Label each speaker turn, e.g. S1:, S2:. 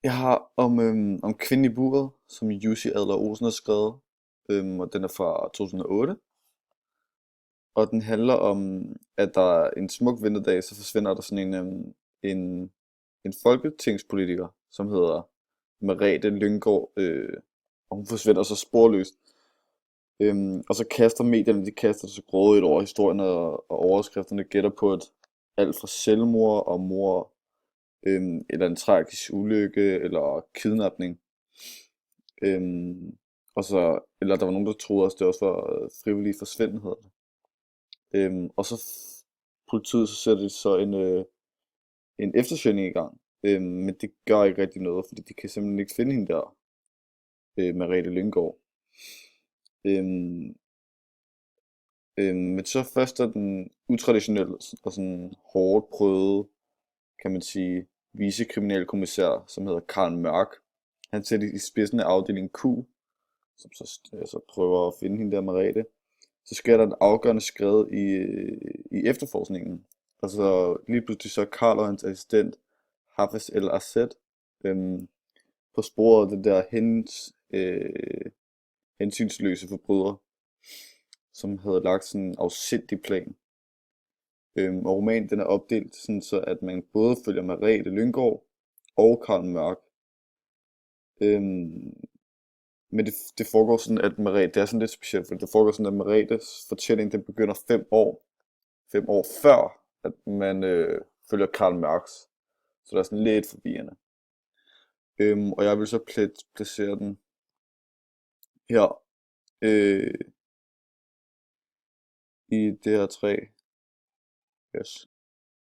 S1: Jeg har om Kvinden i buret, som Jussi Adler Olsen har skrevet, og den er fra 2008. Og den handler om, at der er en smuk vinterdag, så forsvinder der sådan en, en folketingspolitiker, som hedder Merete Lynggaard, og hun forsvinder så sporløst. Og så kaster medierne, de kaster sig grådigt over historien, og overskrifterne gætter på, at alt fra selvmord og mor, eller en tragisk ulykke, eller kidnapning. Øhm, og så, eller der var nogen, der troede også, det også var frivillig forsvinden, hedder det. Og så politiet, så sætter de så en eftersøgning i gang. Men det gør ikke rigtig noget, fordi de kan simpelthen ikke finde hende der, Merete Lynggaard. Øhm, men så først er den utraditionelle og sådan hårdt prøvede, kan man sige, vicekriminalkommissær, som hedder Carl Mørk. Han sætter i spidsen af afdeling Q, som så prøver at finde hende der Merete. Så sker der et afgørende skred i efterforskningen. Og så lige pludselig så er Carl og hans assistent, Hafez El Assed, øhm, på sporet af den der hensynsløse forbryder, som havde lagt sådan en afsindig plan. Og romanen den er opdelt sådan så, at man både følger Merete Lynggaard og Carl Mørk. Øhm, men det foregår sådan, at Merete, det er sådan lidt specielt, for det foregår sådan, at Meretes fortælling, den begynder 5 år før, at man følger Karl Marx. Så der er sådan lidt forvirrende. Og jeg vil så placere den her øh, i det her træ. Yes.